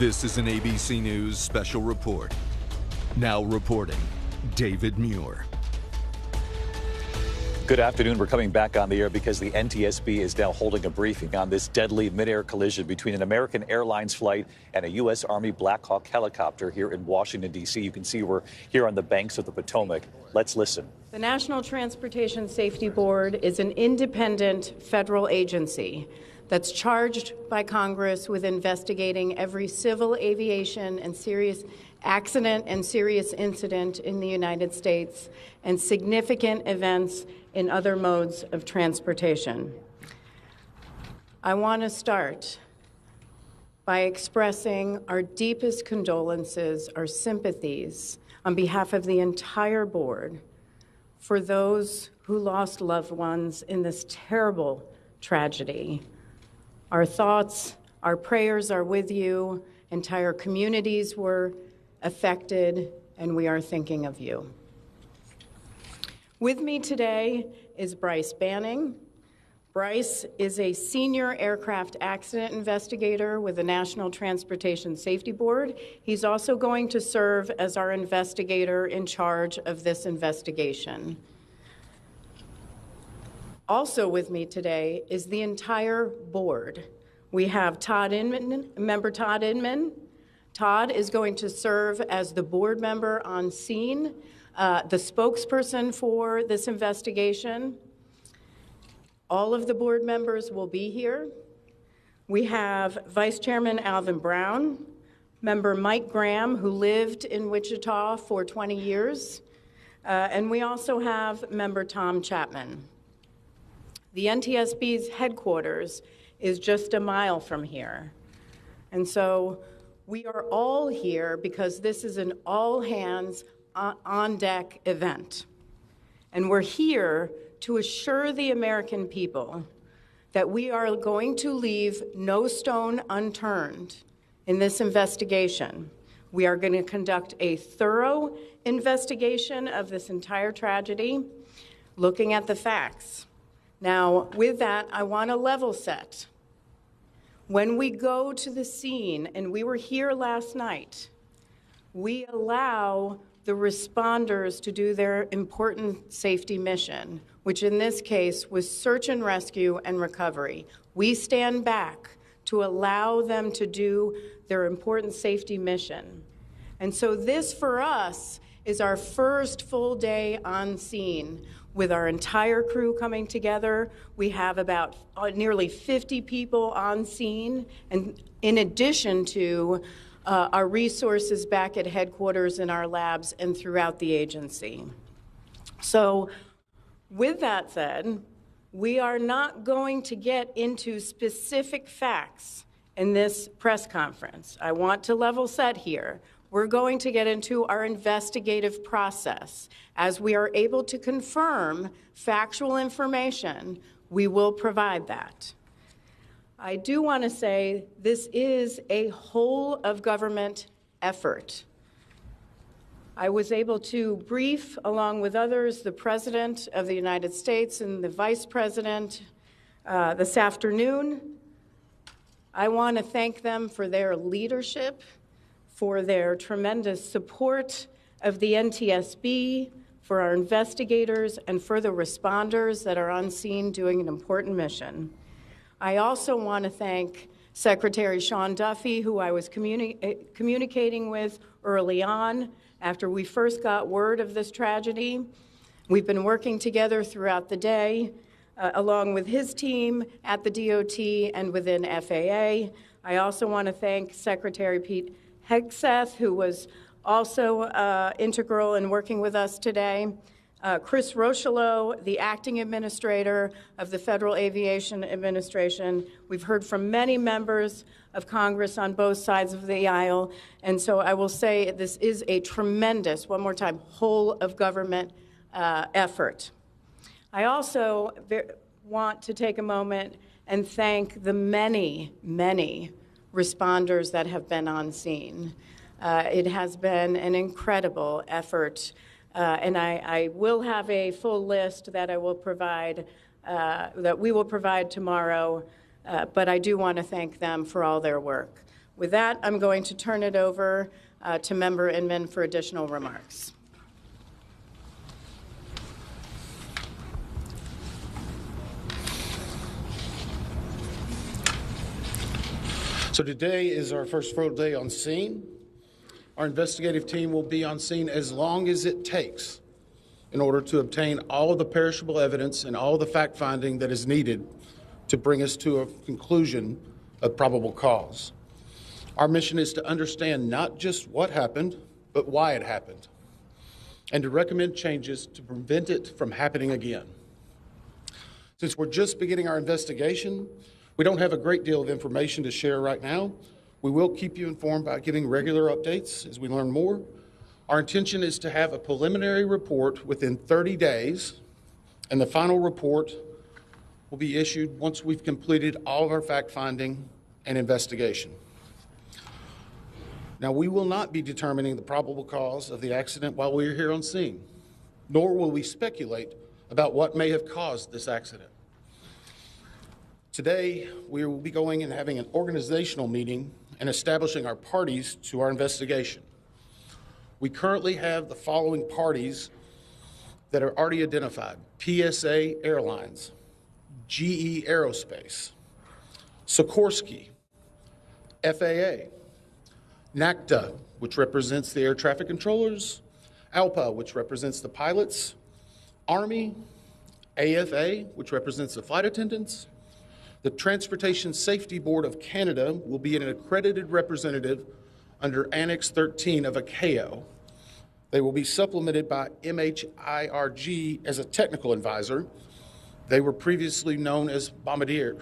This is an ABC News special report. Now reporting, David Muir. Good afternoon. We're coming back on the air because the NTSB is now holding a briefing on this deadly midair collision between an American Airlines flight and a U.S. Army Black Hawk helicopter here in Washington, D.C. You can see we're here on the banks of the Potomac. Let's listen. The National Transportation Safety Board is an independent federal agency that's charged by Congress with investigating every civil aviation and serious accident and serious incident in the United States and significant events in other modes of transportation. I want to start by expressing our deepest condolences, our sympathies on behalf of the entire board for those who lost loved ones in this terrible tragedy. Our thoughts, our prayers are with you. Entire communities were affected, and we are thinking of you. With me today is Bryce Banning. Bryce is a senior aircraft accident investigator with the National Transportation Safety Board. He's also going to serve as our investigator in charge of this investigation. Also with me today is the entire board. We have Todd Inman, member Todd Inman. Todd is going to serve as the board member on scene, the spokesperson for this investigation. All of the board members will be here. We have Vice Chairman Alvin Brown, member Mike Graham, who lived in Wichita for 20 years, and we also have member Tom Chapman. The NTSB's headquarters is just a mile from here, and so we are all here because this is an all-hands on-deck event, and we're here to assure the American people that we are going to leave no stone unturned in this investigation. We are going to conduct a thorough investigation of this entire tragedy, looking at the facts. Now, with that, I want to level set. When we go to the scene, and we were here last night, we allow the responders to do their important safety mission, which in this case was search and rescue and recovery. We stand back to allow them to do their important safety mission. And so this, for us, is our first full day on scene with our entire crew coming together. We have about nearly 50 people on scene, and in addition to our resources back at headquarters in our labs and throughout the agency. So with that said, we are not going to get into specific facts in this press conference. I want to level set here. We're going to get into our investigative process. As we are able to confirm factual information, we will provide that. I do want to say this is a whole of government effort. I was able to brief, along with others, the President of the United States and the Vice President this afternoon. I want to thank them for their leadership, for their tremendous support of the NTSB, for our investigators, and for the responders that are on scene doing an important mission. I also want to thank Secretary Sean Duffy, who I was communicating with early on after we first got word of this tragedy. We've been working together throughout the day, along with his team at the DOT and within FAA. I also want to thank Secretary Pete Hegseth, who was also integral in working with us today. Chris Rocheleau, the acting administrator of the Federal Aviation Administration. We've heard from many members of Congress on both sides of the aisle. And so I will say this is a tremendous, one more time, whole of government effort. I also want to take a moment and thank the many, many responders that have been on scene. It has been an incredible effort. And I will have a full list that I will provide, that we will provide tomorrow, but I do want to thank them for all their work. With that, I'm going to turn it over to Member Inman for additional remarks. So today is our first full day on scene. Our investigative team will be on scene as long as it takes in order to obtain all of the perishable evidence and all of the fact-finding that is needed to bring us to a conclusion of probable cause. Our mission is to understand not just what happened, but why it happened, and to recommend changes to prevent it from happening again. Since we're just beginning our investigation, we don't have a great deal of information to share right now. We will keep you informed by giving regular updates as we learn more. Our intention is to have a preliminary report within 30 days, and the final report will be issued once we've completed all of our fact-finding and investigation. Now, we will not be determining the probable cause of the accident while we are here on scene, nor will we speculate about what may have caused this accident. Today, we will be going and having an organizational meeting and establishing our parties to our investigation. We currently have the following parties that are already identified: PSA Airlines, GE Aerospace, Sikorsky, FAA, NACTA, which represents the air traffic controllers, ALPA, which represents the pilots, Army, AFA, which represents the flight attendants. The Transportation Safety Board of Canada will be an accredited representative under Annex 13 of ICAO. They will be supplemented by MHIRG as a technical advisor. They were previously known as midair.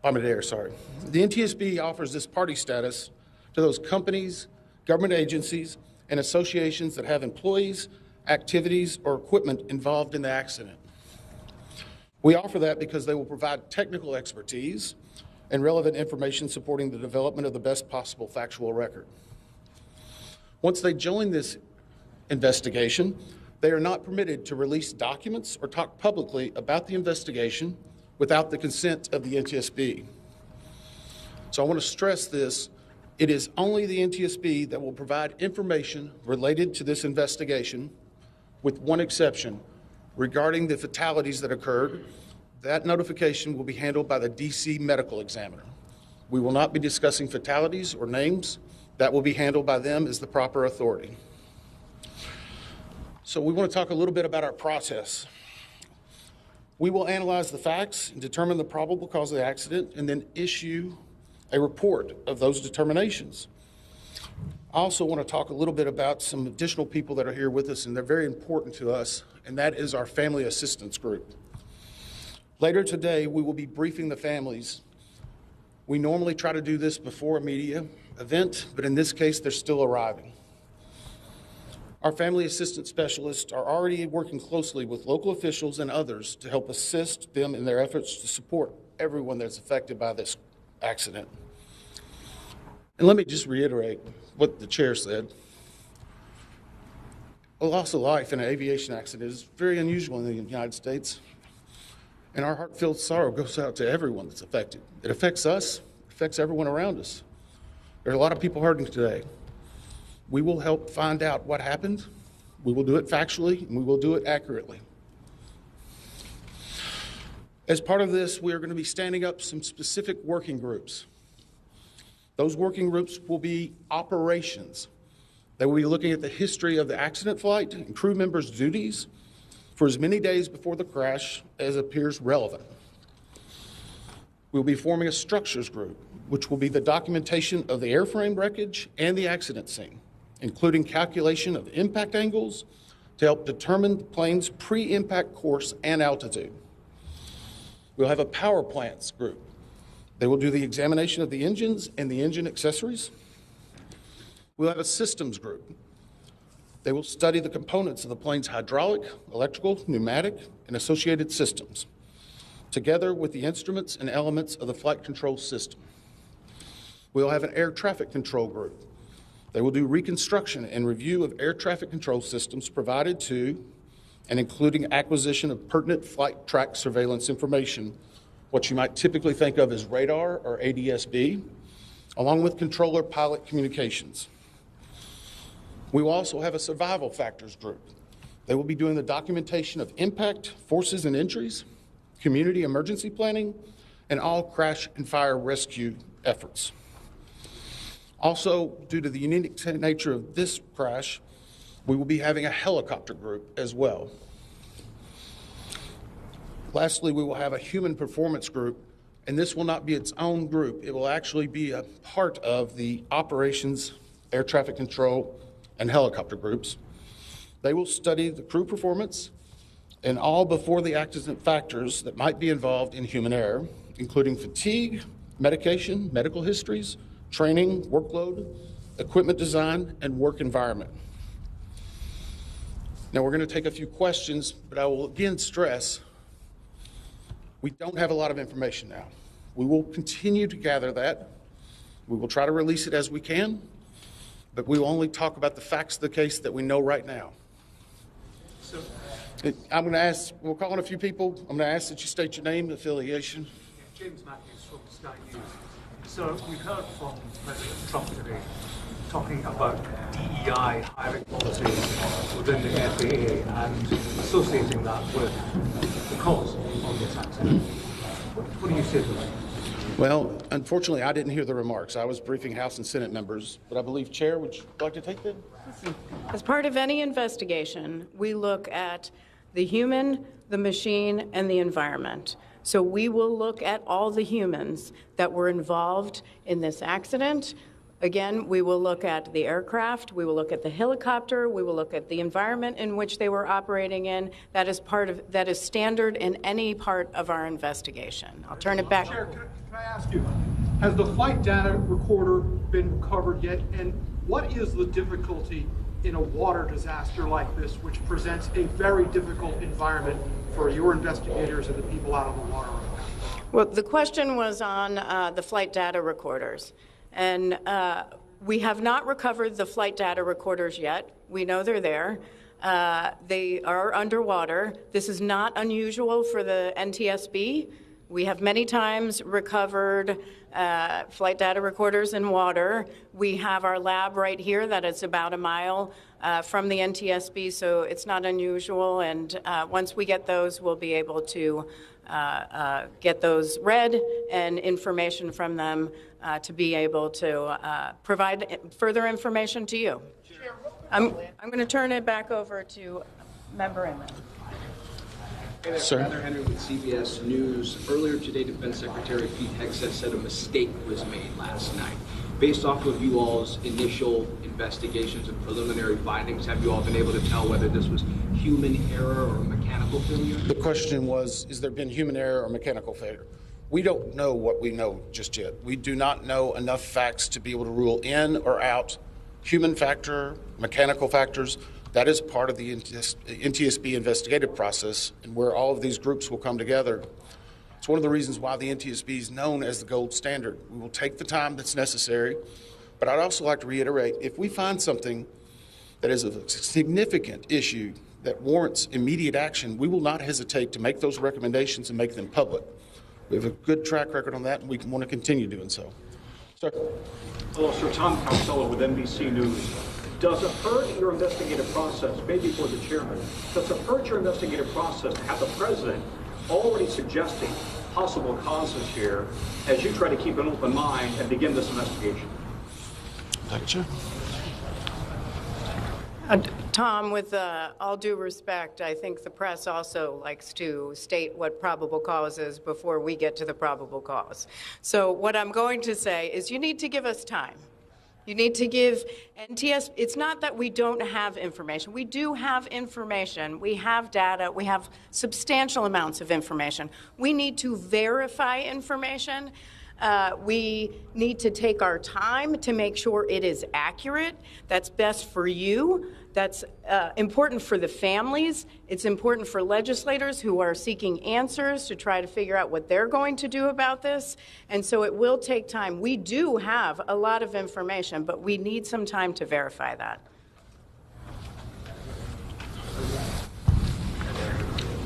The NTSB offers this party status to those companies, government agencies, and associations that have employees, activities, or equipment involved in the accident. We offer that because they will provide technical expertise and relevant information supporting the development of the best possible factual record. Once they join this investigation, they are not permitted to release documents or talk publicly about the investigation without the consent of the NTSB. So I want to stress this. It is only the NTSB that will provide information related to this investigation, with one exception. Regarding the fatalities that occurred, that notification will be handled by the DC medical examiner. We will not be discussing fatalities or names. That will be handled by them as the proper authority. So we want to talk a little bit about our process. We will analyze the facts and determine the probable cause of the accident, and then issue a report of those determinations. I also want to talk a little bit about some additional people that are here with us, and they're very important to us, and that is our family assistance group. Later today, we will be briefing the families. We normally try to do this before a media event, but in this case, they're still arriving. Our family assistance specialists are already working closely with local officials and others to help assist them in their efforts to support everyone that's affected by this accident. And let me just reiterate what the chair said. A loss of life in an aviation accident is very unusual in the United States, and our heartfelt sorrow goes out to everyone that's affected. It affects us, it affects everyone around us. There are a lot of people hurting today. We will help find out what happened. We will do it factually, and we will do it accurately. As part of this, we are going to be standing up some specific working groups. Those working groups will be operations. They will be looking at the history of the accident flight and crew members' duties for as many days before the crash as appears relevant. We'll be forming a structures group, which will be the documentation of the airframe wreckage and the accident scene, including calculation of impact angles to help determine the plane's pre-impact course and altitude. We'll have a power plants group. They will do the examination of the engines and the engine accessories. We'll have a systems group. They will study the components of the plane's hydraulic, electrical, pneumatic, and associated systems, together with the instruments and elements of the flight control system. We'll have an air traffic control group. They will do reconstruction and review of air traffic control systems provided to and including acquisition of pertinent flight track surveillance information, what you might typically think of as radar or ADS-B, along with controller pilot communications. We will also have a survival factors group. They will be doing the documentation of impact, forces and injuries, community emergency planning, and all crash and fire rescue efforts. Also, due to the unique nature of this crash, we will be having a helicopter group as well. Lastly, we will have a human performance group, and this will not be its own group. It will actually be a part of the operations, air traffic control, and helicopter groups. They will study the crew performance and all before the accident factors that might be involved in human error, including fatigue, medication, medical histories, training, workload, equipment design, and work environment. Now we're going to take a few questions, but I will again stress we don't have a lot of information now. We will continue to gather that. We will try to release it as we can, but we will only talk about the facts of the case that we know right now. So I'm going to ask, we'll call on a few people. I'm going to ask that you state your name and affiliation. James Matthews from Sky News. So we've heard from President Trump today talking about DEI hiring policies within the FAA and associating that with the cause of this accident. What do you say to that? Well, unfortunately, I didn't hear the remarks. I was briefing House and Senate members, but I believe, Chair, would you like to take that? As part of any investigation, we look at the human, the machine, and the environment. So we will look at all the humans that were involved in this accident. Again, we will look at the aircraft, we will look at the helicopter, we will look at the environment in which they were operating in. That is standard in any part of our investigation. I'll turn it back. Chair, can I ask you, has the flight data recorder been recovered yet? And what is the difficulty in a water disaster like this, which presents a very difficult environment for your investigators and the people out on the water? Well, the question was on the flight data recorders. And we have not recovered the flight data recorders yet. We know they're there. They are underwater. This is not unusual for the NTSB. We have many times recovered flight data recorders in water. We have our lab right here that is about a mile from the NTSB, so it's not unusual. And once we get those, we'll be able to get those read and information from them to be able to provide further information to you. I'm going to turn it back over to Member Inman. Sir. Heather Henry with CBS News. Earlier today, Defense Secretary Pete Hegseth said a mistake was made last night. Based off of you all's initial investigations and preliminary findings, have you all been able to tell whether this was human error or mechanical failure? The question was, is there been human error or mechanical failure? We don't know what we know just yet. We do not know enough facts to be able to rule in or out human factor, mechanical factors. That is part of the NTSB investigative process and where all of these groups will come together. It's one of the reasons why the NTSB is known as the gold standard. We will take the time that's necessary, but I'd also like to reiterate, if we find something that is a significant issue that warrants immediate action, we will not hesitate to make those recommendations and make them public. We have a good track record on that, and we want to continue doing so. Sir. Hello, Sir. Tom Costello with NBC News. Does it hurt your investigative process, maybe for the chairman, does it hurt your investigative process to have the president already suggesting possible causes here as you try to keep an open mind and begin this investigation? Lecture. Tom, with all due respect, I think the press also likes to state what probable cause is before we get to the probable cause. So what I'm going to say is you need to give us time. You need to give NTSB, it's not that we don't have information. We do have information. We have data. We have substantial amounts of information. We need to verify information. We need to take our time to make sure it is accurate. That's best for you. That's important for the families. It's important for legislators who are seeking answers to try to figure out what they're going to do about this. And so it will take time. We do have a lot of information, but we need some time to verify that.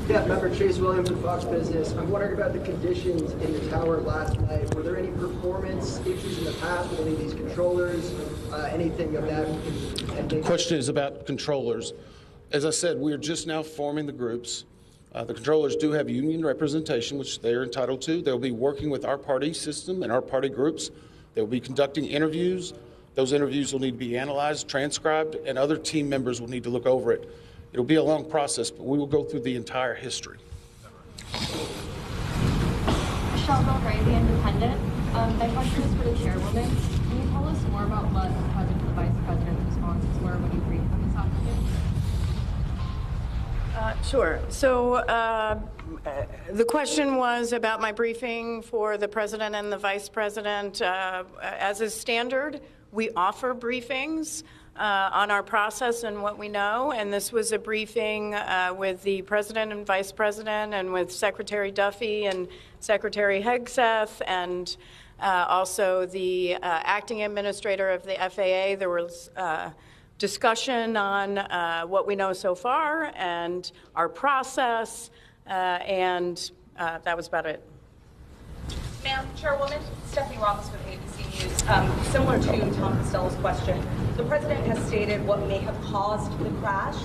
Yeah, member Chase Williams with Fox Business. I'm wondering about the conditions in the tower last night. Were there any performance issues in the past with any of these controllers? Anything of that? The question is about controllers. As I said, we're just now forming the groups. The controllers do have union representation, which they are entitled to. They'll be working with our party system and our party groups. They'll be conducting interviews. Those interviews will need to be analyzed, transcribed, and other team members will need to look over it. It'll be a long process, but we will go through the entire history. Michelle Belgray, The Independent. My question is for the chairwoman. Can you tell us more about what the president and the vice president's responses were when you briefed them this afternoon? Sure. So the question was about my briefing for the president and the vice president. As is standard, we offer briefings on our process and what we know, and this was a briefing with the president and vice president and with Secretary Duffy and Secretary Hegseth and also the acting administrator of the FAA. There was discussion on what we know so far and our process, and that was about it. Ma'am, Chairwoman, Stephanie Ramos with ABC News. Similar to Tom Costello's question, the president has stated what may have caused the crash,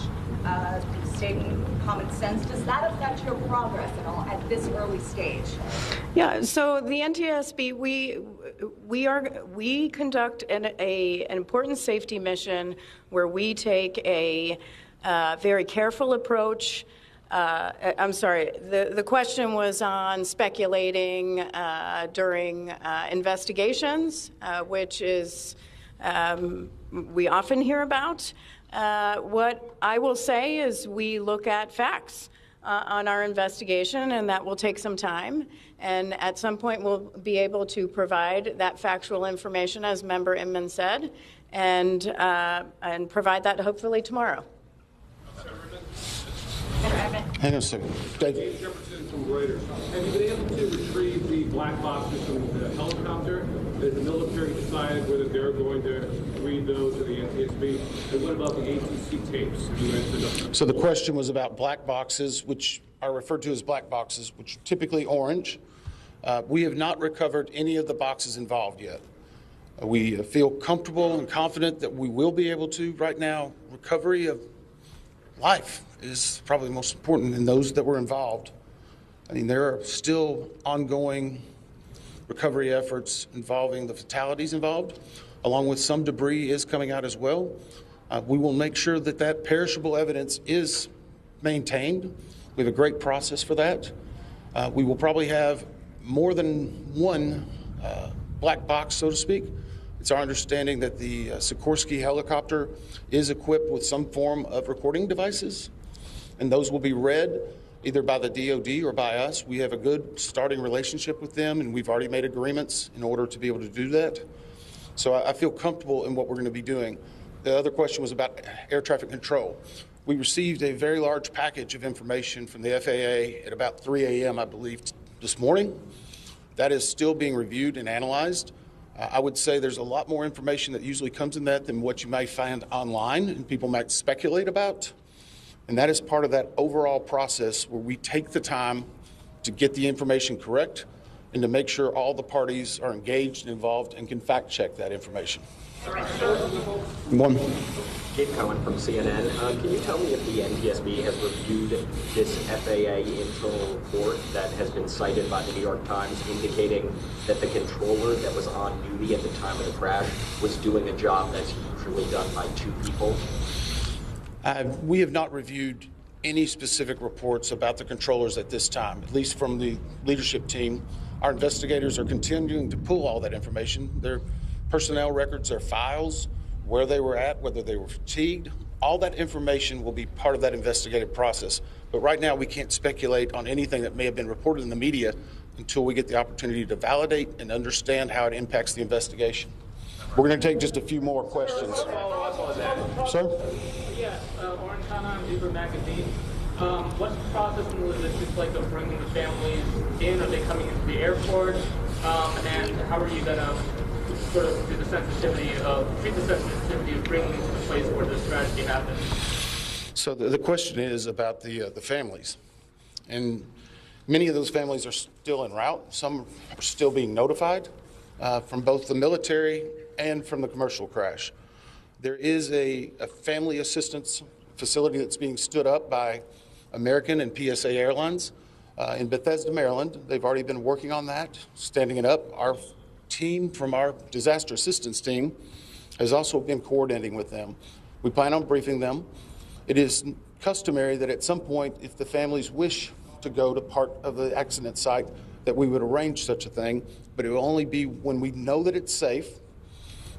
stating common sense. Does that affect your progress at all at this early stage? Yeah, so the NTSB, we conduct an important safety mission where we take a very careful approach. I'm sorry, the question was on speculating during investigations, which is we often hear about. What I will say is we look at facts on our investigation, and that will take some time. And at some point, we'll be able to provide that factual information, as Member Inman said, and provide that hopefully tomorrow. Hang on a second. David. Jefferson from Reuters. Have you been able to retrieve the black boxes from the helicopter? Has the military decided whether they're going to read those to the NTSB? And what about the ATC tapes? So the question was about black boxes, which are referred to as black boxes, which are typically orange. We have not recovered any of the boxes involved yet. We feel comfortable and confident that we will be able to. Right now, recovery of life is probably most important in those that were involved. I mean, there are still ongoing recovery efforts involving the fatalities involved, along with some debris is coming out as well. We will make sure that that perishable evidence is maintained. We have a great process for that. We will probably have more than one black box, so to speak. It's our understanding that the Sikorsky helicopter is equipped with some form of recording devices, and those will be read either by the DOD or by us. We have a good starting relationship with them, and we've already made agreements in order to be able to do that. So I feel comfortable in what we're going to be doing. The other question was about air traffic control. We received a very large package of information from the FAA at about 3 a.m., I believe, this morning. That is still being reviewed and analyzed. I would say there's a lot more information that usually comes in that than what you might find online and people might speculate about. And that is part of that overall process where we take the time to get the information correct and to make sure all the parties are engaged and involved and can fact check that information. One. Gabe Cohen from CNN. Can you tell me if the NTSB has reviewed this FAA internal report that has been cited by the New York Times indicating that the controller that was on duty at the time of the crash was doing a job that's usually done by two people? We have not reviewed any specific reports about the controllers at this time, at least from the leadership team. Our investigators are continuing to pull all that information. Their personnel records, their files, where they were at, whether they were fatigued, all that information will be part of that investigative process. But right now we can't speculate on anything that may have been reported in the media until we get the opportunity to validate and understand how it impacts the investigation. We're going to take just a few more questions. Sir? Yes, Orange Hannah, Newsweek Magazine. What's the process and logistics like of bringing the families in? Are they coming into the airport? And how are you going to sort of treat the sensitivity of bringing them to the place where this tragedy happened? So the question is about the families. and many of those families are still en route. Some are still being notified from both the military and from the commercial crash. There is a family assistance facility that's being stood up by American and PSA Airlines in Bethesda, Maryland. They've already been working on that, standing it up. Our team from our disaster assistance team has also been coordinating with them. We plan on briefing them. It is customary that at some point, if the families wish to go to part of the accident site, that we would arrange such a thing, but it will only be when we know that it's safe,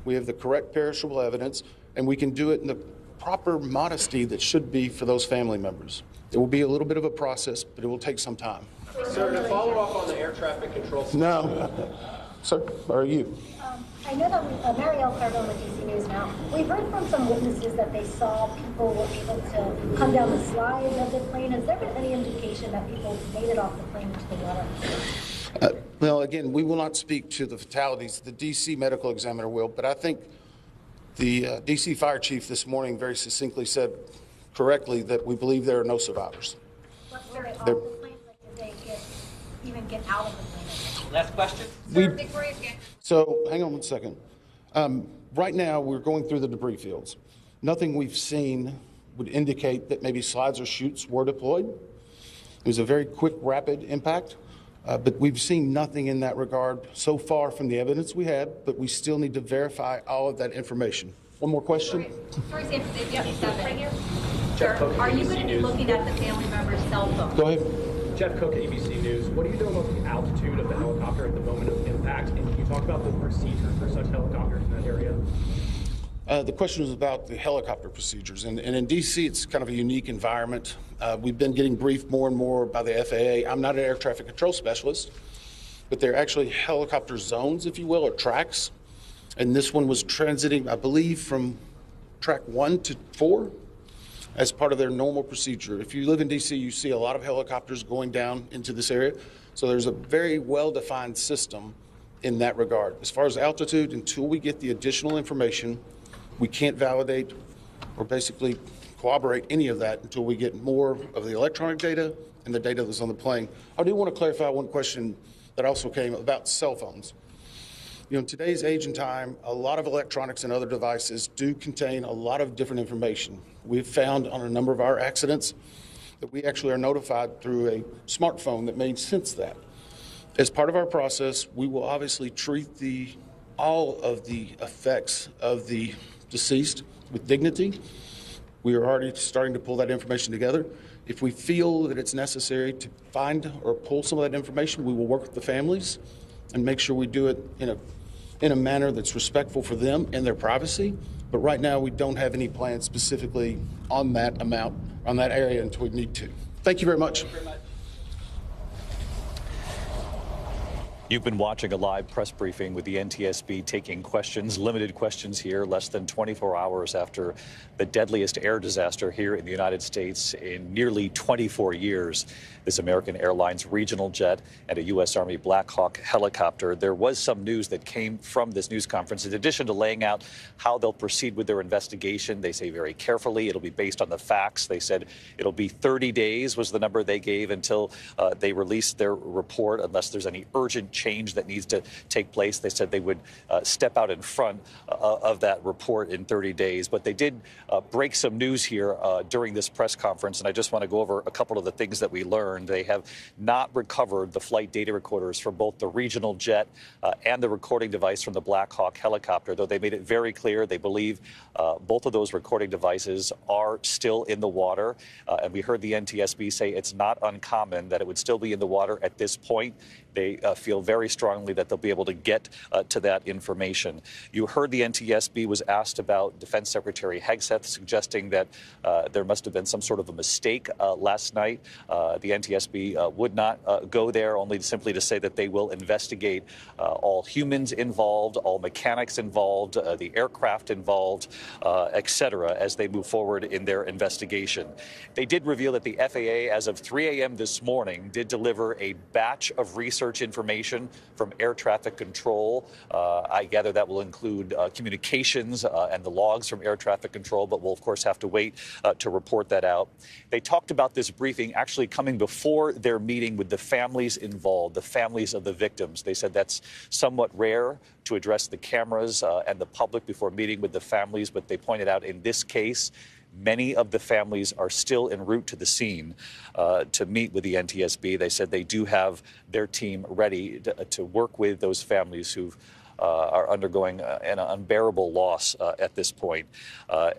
we have the correct perishable evidence, and we can do it in the proper modesty that should be for those family members. It will be a little bit of a process, but it will take some time. Sir, to follow up on the air traffic control system. No. Sir, are you? I know that Marielle Carville with DC News now. We've heard from some witnesses that they saw people were able to come down the slides of the plane. Has there been any indication that people made it off the plane into the water? Well, again, we will not speak to the fatalities. The DC medical examiner will, but I think the DC fire chief this morning very succinctly said correctly that we believe there are no survivors. Were they off the plane? Like, did they even get out of the plane? Last question. So hang on one second. Right now, we're going through the debris fields. Nothing we've seen would indicate that maybe slides or chutes were deployed. It was a very quick, rapid impact, but we've seen nothing in that regard so far from the evidence we had, but we still need to verify all of that information. One more question? For example, right here. Sir, are you going to be looking at the family member's cell phone? Go ahead. Jeff Cook at ABC News. What do you know about the altitude of the helicopter at the moment of impact? And can you talk about the procedure for such helicopters in that area? The question was about the helicopter procedures. And in D.C., it's kind of a unique environment. We've been getting briefed more and more by the FAA. I'm not an air traffic control specialist, but they're actually helicopter zones, if you will, or tracks. And this one was transiting, I believe, from track 1 to 4. As part of their normal procedure. If you live in D.C., you see a lot of helicopters going down into this area. So there's a very well-defined system in that regard. As far as altitude, until we get the additional information, we can't validate or basically corroborate any of that until we get more of the electronic data and the data that's on the plane. I do want to clarify one question that also came about cell phones. You know, in today's age and time, a lot of electronics and other devices do contain a lot of different information. We've found on a number of our accidents that we actually are notified through a smartphone that may sense that. As part of our process, we will obviously treat all of the effects of the deceased with dignity. We are already starting to pull that information together. If we feel that it's necessary to find or pull some of that information, we will work with the families and make sure we do it in a manner that's respectful for them and their privacy. But right now, we don't have any plans specifically on that amount, on that area until we need to. Thank you very much. You've been watching a live press briefing with the NTSB taking questions, limited questions here, less than 24 hours after the deadliest air disaster here in the United States in nearly 24 years. This American Airlines regional jet and a U.S. Army Black Hawk helicopter. There was some news that came from this news conference. In addition to laying out how they'll proceed with their investigation, they say very carefully it'll be based on the facts. They said it'll be 30 days was the number they gave until they release their report, unless there's any urgent change that needs to take place. They said they would step out in front of that report in 30 days. But they did break some news here during this press conference, and I just want to go over a couple of the things that we learned. They have not recovered the flight data recorders from both the regional jet and the recording device from the Black Hawk helicopter, though they made it very clear they believe both of those recording devices are still in the water. And we heard the NTSB say it's not uncommon that it would still be in the water at this point. They feel very strongly that they'll be able to get to that information. You heard the NTSB was asked about Defense Secretary Hegseth suggesting that there must have been some sort of a mistake last night. The NTSB would not go there, only simply to say that they will investigate all humans involved, all mechanics involved, the aircraft involved, et cetera, as they move forward in their investigation. They did reveal that the FAA, as of 3 a.m. this morning, did deliver a batch of research research information from air traffic control. I gather that will include communications and the logs from air traffic control, but we'll, of course, have to wait to report that out. They talked about this briefing actually coming before their meeting with the families involved, the families of the victims. They said that's somewhat rare to address the cameras and the public before meeting with the families, but they pointed out in this case, many of the families are still en route to the scene to meet with the NTSB. They said they do have their team ready to work with those families who are undergoing an unbearable loss at this point.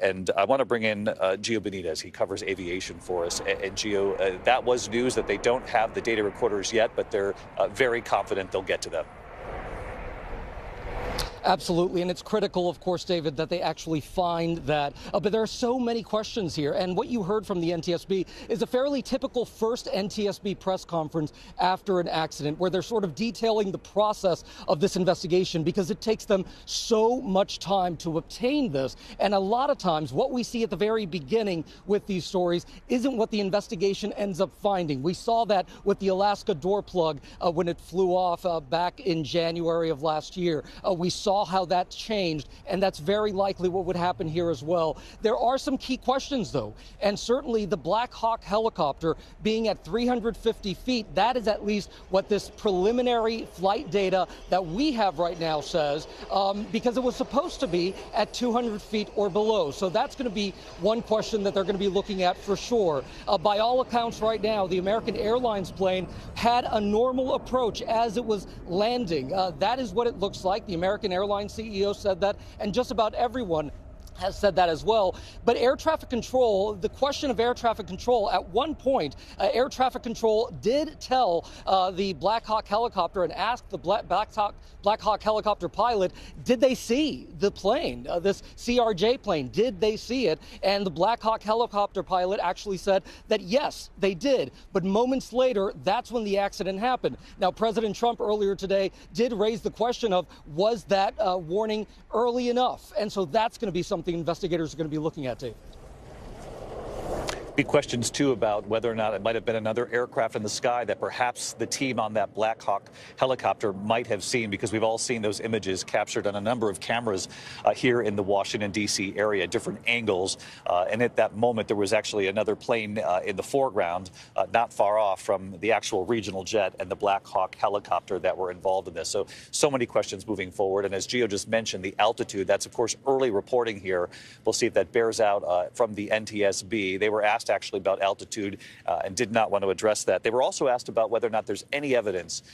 And I want to bring in Gio Benitez. He covers aviation for us. And Gio, that was news that they don't have the data recorders yet, but they're very confident they'll get to them. Absolutely, and it's critical, of course, David, that they actually find that. But there are so many questions here, and what you heard from the NTSB is a fairly typical first NTSB press conference after an accident, where they're sort of detailing the process of this investigation because it takes them so much time to obtain this. And a lot of times, what we see at the very beginning with these stories isn't what the investigation ends up finding. We saw that with the Alaska door plug when it flew off back in January of last year. We saw how that changed, and that's very likely what would happen here as well. There are some key questions, though, and certainly the Black Hawk helicopter being at 350 feet, that is at least what this preliminary flight data that we have right now says, because it was supposed to be at 200 feet or below. So that's going to be one question that they're going to be looking at for sure. By all accounts right now, the American Airlines plane had a normal approach as it was landing. That is what it looks like. The American Airlines CEO said that, and just about everyone has said that as well. But air traffic control, the question of air traffic control, at one point, air traffic control did tell the Black Hawk helicopter and asked the Black Hawk helicopter pilot, did they see the plane, this CRJ plane? Did they see it? And the Black Hawk helicopter pilot actually said that, yes, they did. But moments later, that's when the accident happened. Now, President Trump earlier today did raise the question of, was that warning early enough? And so that's going to be something investigators are going to be looking at, Dave. Be questions, too, about whether or not it might have been another aircraft in the sky that perhaps the team on that Black Hawk helicopter might have seen, because we've all seen those images captured on a number of cameras here in the Washington, D.C. area, different angles. And at that moment, there was actually another plane in the foreground, not far off from the actual regional jet and the Black Hawk helicopter that were involved in this. So many questions moving forward. And as Gio just mentioned, the altitude, that's, of course, early reporting here. We'll see if that bears out from the NTSB. They were asked actually about altitude and did not want to address that. They were also asked about whether or not there's any evidence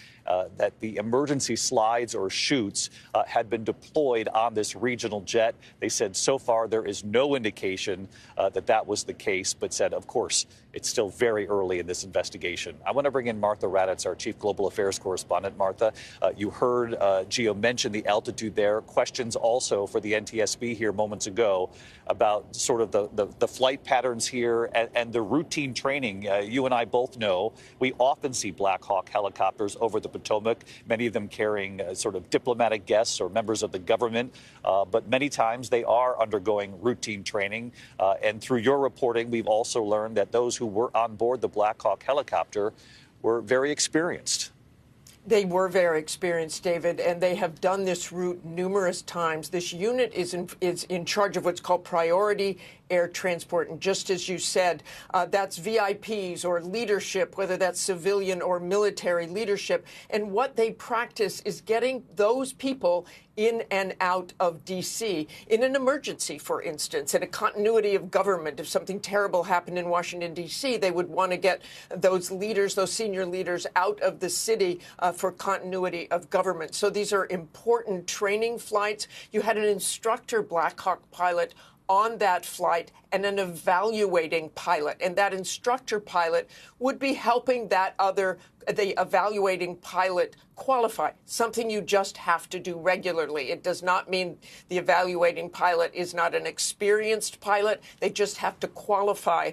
that the emergency slides or chutes had been deployed on this regional jet. They said so far there is no indication that that was the case, but said, of course, it's still very early in this investigation. I want to bring in Martha Raddatz, our chief global affairs correspondent. Martha, you heard Gio mention the altitude there. Questions also for the NTSB here moments ago about sort of the flight patterns here and the routine training. You and I both know we often see Black Hawk helicopters over the Potomac, many of them carrying sort of diplomatic guests or members of the government, but many times they are undergoing routine training. And through your reporting, we've also learned that those who were on board the Black Hawk helicopter were very experienced. They were very experienced, David, and they have done this route numerous times. This unit is in charge of what's called priority air transport. And just as you said, that's VIPs or leadership, whether that's civilian or military leadership. And what they practice is getting those people in and out of D.C. in an emergency, for instance, in a continuity of government. If something terrible happened in Washington, D.C., they would want to get those leaders, those senior leaders, out of the city for continuity of government. So these are important training flights. You had an instructor Black Hawk pilot on that flight and an evaluating pilot. And that instructor pilot would be helping the evaluating pilot qualify, something you just have to do regularly. It does not mean the evaluating pilot is not an experienced pilot. They just have to qualify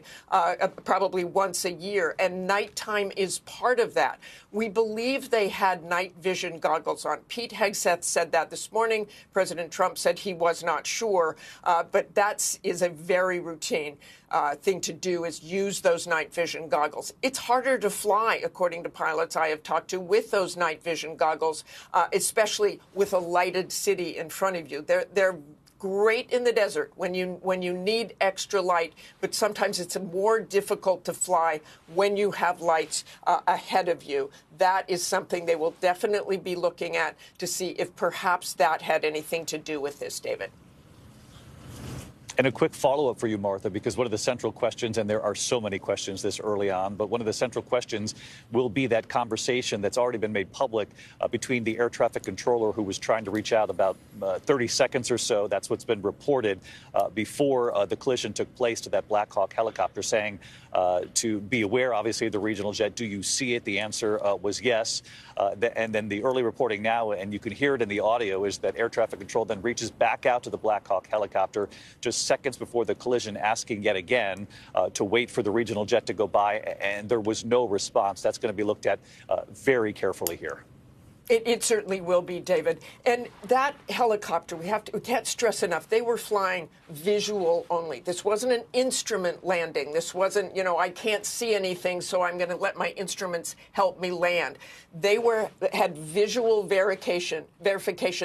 probably once a year, and nighttime is part of that. We believe they had night vision goggles on. Pete Hegseth said that this morning. President Trump said he was not sure, but that is a very routine. thing to do is use those night vision goggles. It's harder to fly, according to pilots I have talked to, with those night vision goggles, especially with a lighted city in front of you. They're great in the desert when you need extra light, but sometimes it's more difficult to fly when you have lights ahead of you. That is something they will definitely be looking at to see if perhaps that had anything to do with this, David. And a quick follow-up for you, Martha, because one of the central questions, and there are so many questions this early on, but one of the central questions will be that conversation that's already been made public between the air traffic controller who was trying to reach out about 30 seconds or so. That's what's been reported before the collision took place to that Black Hawk helicopter, saying to be aware, obviously, of the regional jet. Do you see it? The answer was yes. And then the early reporting now, and you can hear it in the audio, is that air traffic control then reaches back out to the Black Hawk helicopter just seconds before the collision, asking yet again to wait for the regional jet to go by, and there was no response. That's going to be looked at very carefully here. It certainly will be, David. And that helicopter, we can't stress enough, they were flying visual only. This wasn't an instrument landing. This wasn't, I can't see anything, so I'm going to let my instruments help me land. They had visual verification,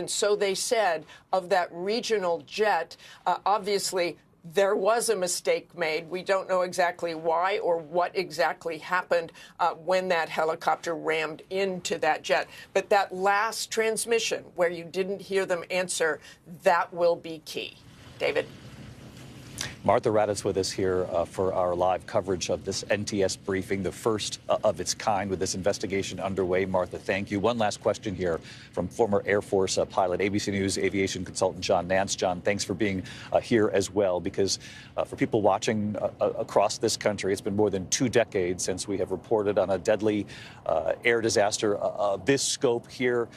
so they said, of that regional jet. Obviously, there was a mistake made. We don't know exactly why or what exactly happened when that helicopter rammed into that jet. But that last transmission where you didn't hear them answer, that will be key. David? Martha Raddatz with us here for our live coverage of this NTS briefing, the first of its kind with this investigation underway. Martha, thank you. One last question here from former Air Force pilot, ABC News aviation consultant John Nance. John, thanks for being here as well, because for people watching across this country, it's been more than 2 decades since we have reported on a deadly air disaster of this scope here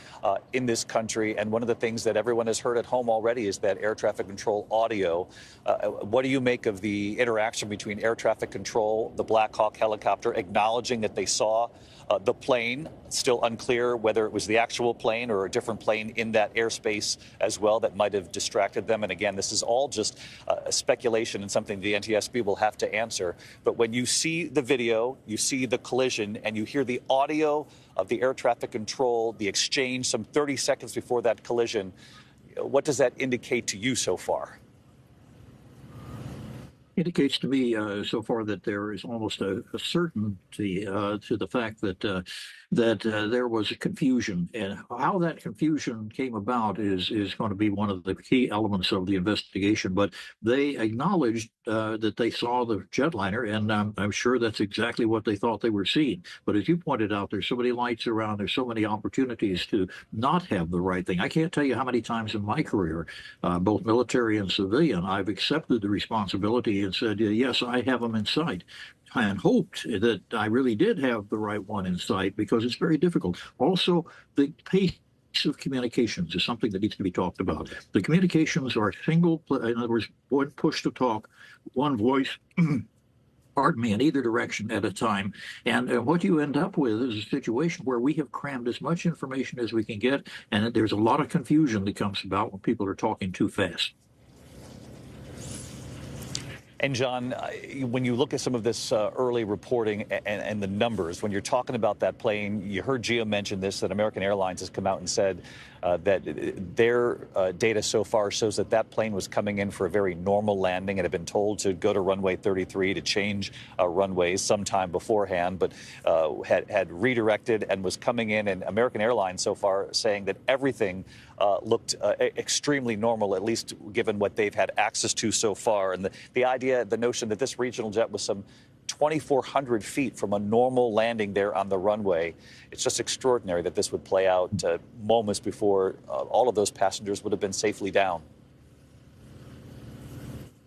in this country. And one of the things that everyone has heard at home already is that air traffic control audio. What do you make of the interaction between air traffic control, the Black Hawk helicopter, acknowledging that they saw the plane? Still unclear whether it was the actual plane or a different plane in that airspace as well that might have distracted them. And again, this is all just speculation and something the NTSB will have to answer. But when you see the video, you see the collision, and you hear the audio of the air traffic control, the exchange some 30 seconds before that collision, what does that indicate to you so far? Indicates to me so far that there is almost a certainty to the fact that there was a confusion, and how that confusion came about is going to be one of the key elements of the investigation. But they acknowledged that they saw the jetliner, and I'm sure that's exactly what they thought they were seeing. But as you pointed out, there's so many lights around, there's so many opportunities to not have the right thing. I can't tell you how many times in my career, both military and civilian, I've accepted the responsibility and said, yes, I have them in sight, and hoped that I really did have the right one in sight, because it's very difficult. Also, the pace of communications is something that needs to be talked about. The communications are single, in other words, one push to talk, one voice, pardon me, in either direction at a time. And what you end up with is a situation where we have crammed as much information as we can get, and there's a lot of confusion that comes about when people are talking too fast. And John, when you look at some of this early reporting and the numbers, when you're talking about that plane, you heard Gio mention this, that American Airlines has come out and said that their data so far shows that that plane was coming in for a very normal landing and had been told to go to runway 33 to change runways sometime beforehand, but had redirected and was coming in. And American Airlines so far saying that everything looked extremely normal, at least given what they've had access to so far. And the idea, the notion that this regional jet was some 2,400 feet from a normal landing there on the runway, it's just extraordinary that this would play out moments before all of those passengers would have been safely down.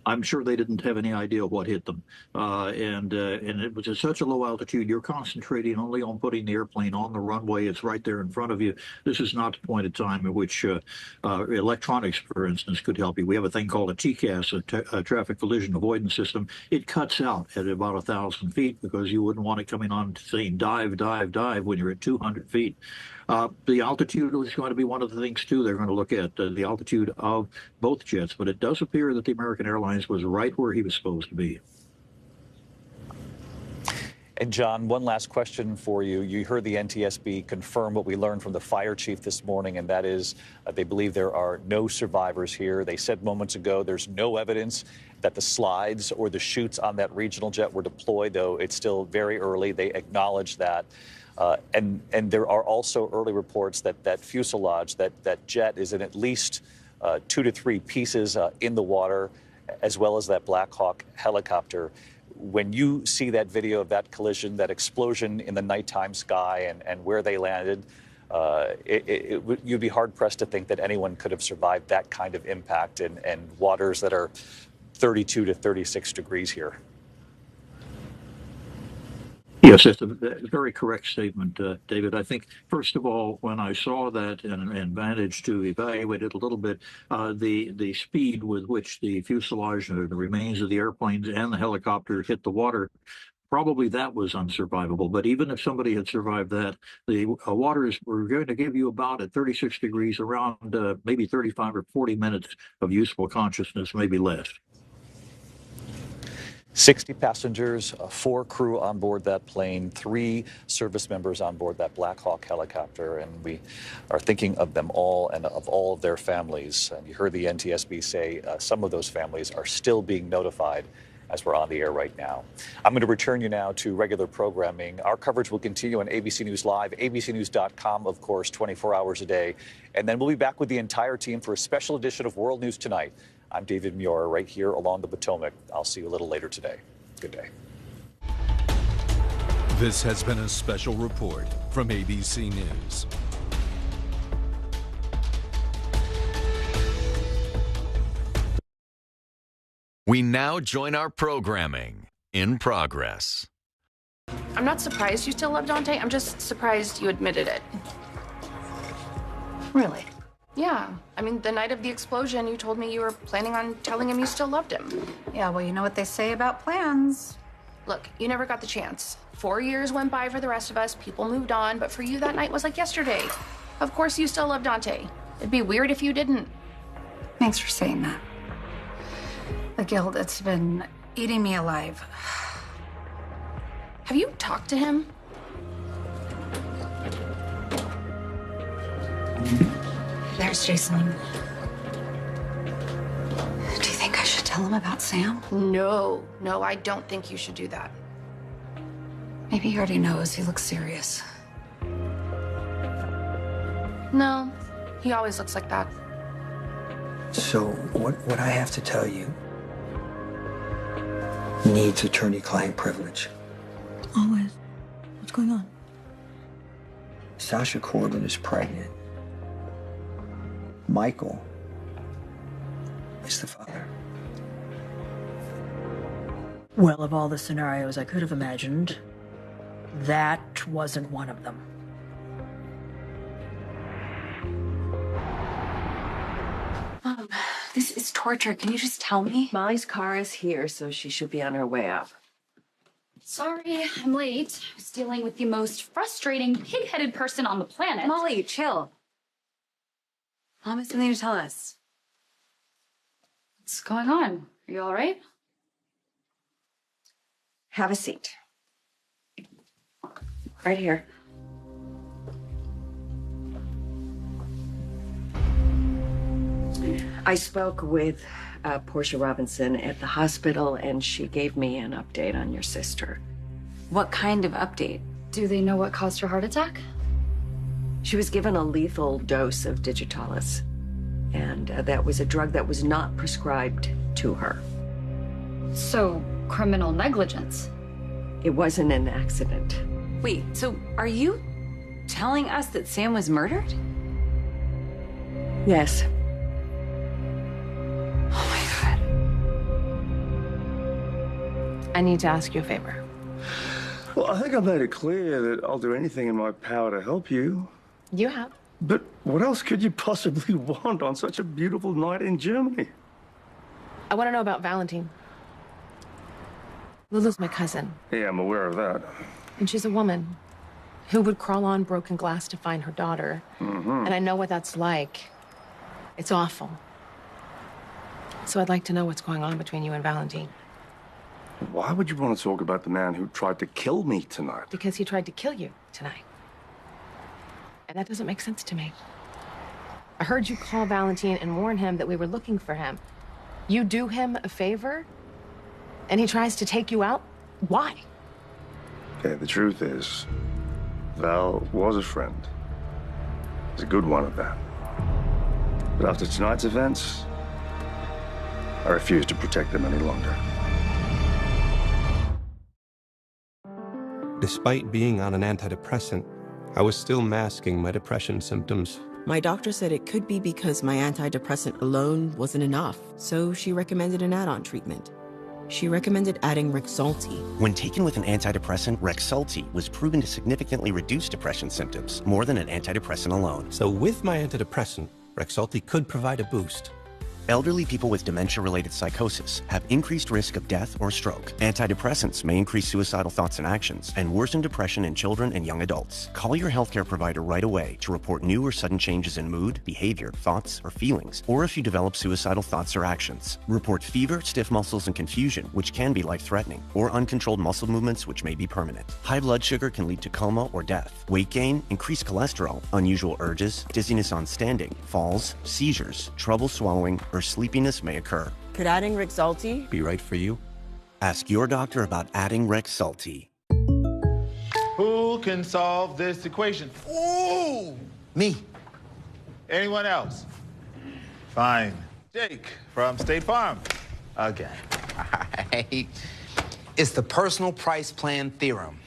I'm sure they didn't have any idea what hit them. And it was at such a low altitude, you're concentrating only on putting the airplane on the runway. It's right there in front of you. This is not the point of time at which electronics, for instance, could help you. We have a thing called a TCAS, a traffic collision avoidance system. It cuts out at about 1,000 feet because you wouldn't want it coming on saying dive, dive, dive when you're at 200 feet. The altitude is going to be one of the things, too. They're going to look at the altitude of both jets. But it does appear that the American Airlines was right where he was supposed to be. And John, one last question for you. You heard the NTSB confirm what we learned from the fire chief this morning, and that is they believe there are no survivors here. They said moments ago there's no evidence that the slides or the chutes on that regional jet were deployed, though it's still very early. They acknowledge that. And there are also early reports that that fuselage, that jet is in at least 2 to 3 pieces in the water, as well as that Black Hawk helicopter. When you see that video of that collision, that explosion in the nighttime sky and where they landed, you'd be hard-pressed to think that anyone could have survived that kind of impact in waters that are 32 to 36 degrees here. Yes, that's a very correct statement, David. I think, first of all, when I saw that and managed to evaluate it a little bit, the speed with which the fuselage, the remains of the airplanes and the helicopter hit the water, probably that was unsurvivable. But even if somebody had survived that, the waters were going to give you about at 36 degrees around maybe 35 or 40 minutes of useful consciousness, maybe less. 60 passengers, 4 crew on board that plane, 3 service members on board that Black Hawk helicopter, and we are thinking of them all and of all of their families. And you heard the NTSB say some of those families are still being notified as we're on the air right now. I'm going to return you now to regular programming. Our coverage will continue on ABC News Live, abcnews.com, of course, 24 hours a day. And then we'll be back with the entire team for a special edition of World News Tonight. I'm David Muir, right here along the Potomac. I'll see you a little later today. Good day. This has been a special report from ABC News. We now join our programming in progress. I'm not surprised you still love Dante. I'm just surprised you admitted it. Really? Yeah. I mean, the night of the explosion, you told me you were planning on telling him you still loved him. Yeah, well, you know what they say about plans. Look, you never got the chance. 4 years went by for the rest of us. People moved on. But for you, that night was like yesterday. Of course you still love Dante. It'd be weird if you didn't. Thanks for saying that. The guilt, it's been eating me alive. Have you talked to him? There's Jason. Do you think I should tell him about Sam? No, I don't think you should do that. Maybe he already knows. He looks serious. No, he always looks like that. So what I have to tell you needs attorney-client privilege. Always. What's going on? Sasha Corbin is pregnant. Michael is the father. Well, of all the scenarios I could have imagined, that wasn't one of them. Mom, this is torture. Can you just tell me? Molly's car is here, so she should be on her way up. Sorry, I'm late. I was dealing with the most frustrating, pig-headed person on the planet. Molly, chill. Mom has something to tell us. What's going on? Are you all right? Have a seat. Right here. I spoke with Portia Robinson at the hospital, and she gave me an update on your sister. What kind of update? Do they know what caused her heart attack? She was given a lethal dose of digitalis, and that was a drug that was not prescribed to her. So, criminal negligence? It wasn't an accident. Wait, so are you telling us that Sam was murdered? Yes. I need to ask you a favor. Well, I think I've made it clear that I'll do anything in my power to help you. You have. But what else could you possibly want on such a beautiful night in Germany? I want to know about Valentine. Lulu's my cousin, Yeah, I'm aware of that. and she's a woman who would crawl on broken glass to find her daughter. Mm-hmm. And I know what that's like. It's awful. So I'd like to know what's going on between you and Valentine. Why would you want to talk about the man who tried to kill me tonight? Because he tried to kill you tonight. And that doesn't make sense to me. I heard you call Valentine and warn him that we were looking for him. You do him a favor, and he tries to take you out? Why? Okay, the truth is, Val was a friend. He's a good one at that. But after tonight's events, I refuse to protect them any longer. Despite being on an antidepressant, I was still masking my depression symptoms. My doctor said it could be because my antidepressant alone wasn't enough, so she recommended an add-on treatment. She recommended adding Rexulti. When taken with an antidepressant, Rexulti was proven to significantly reduce depression symptoms, more than an antidepressant alone. So with my antidepressant, Rexulti could provide a boost. Elderly people with dementia-related psychosis have increased risk of death or stroke. Antidepressants may increase suicidal thoughts and actions and worsen depression in children and young adults. Call your healthcare provider right away to report new or sudden changes in mood, behavior, thoughts, or feelings, or if you develop suicidal thoughts or actions. Report fever, stiff muscles, and confusion, which can be life-threatening, or uncontrolled muscle movements, which may be permanent. High blood sugar can lead to coma or death. Weight gain, increased cholesterol, unusual urges, dizziness on standing, falls, seizures, trouble swallowing, or sleepiness may occur. Could adding Rexulti be right for you? Ask your doctor about adding Rexulti. Who can solve this equation? Ooh! Me. Anyone else? Fine. Jake from State Farm. Again. Right. It's the personal price plan theorem.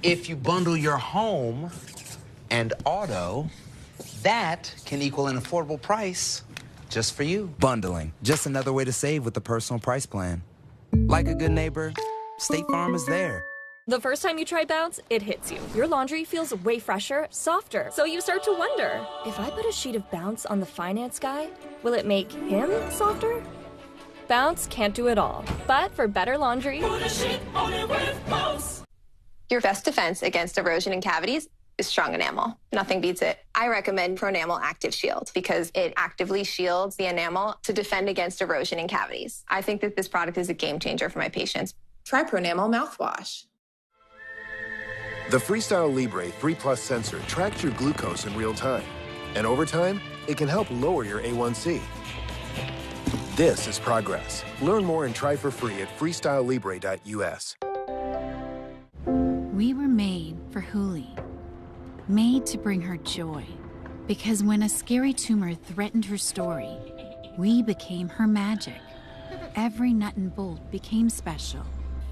If you bundle your home and auto, that can equal an affordable price just for you. Bundling. Just another way to save with the personal price plan. Like a good neighbor, State Farm is there. The first time you try Bounce, it hits you. Your laundry feels way fresher, softer. So you start to wonder, if I put a sheet of Bounce on the finance guy, will it make him softer? Bounce can't do it all. But for better laundry, put a sheet on it with Bounce. Your best defense against erosion and cavities is strong enamel. Nothing beats it. I recommend Pronamel Active Shield because it actively shields the enamel to defend against erosion and cavities. I think that this product is a game changer for my patients. Try Pronamel mouthwash. The Freestyle Libre 3 Plus sensor tracks your glucose in real time. And over time, it can help lower your A1C. This is progress. Learn more and try for free at freestylelibre.us. We were made for Huli. Made to bring her joy. Because when a scary tumor threatened her story, we became her magic. Every nut and bolt became special.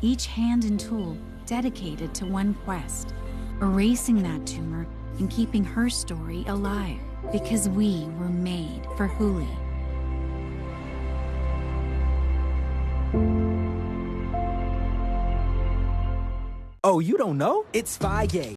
Each hand and tool dedicated to one quest. Erasing that tumor and keeping her story alive. Because we were made for Huli. Oh, you don't know? It's Faye.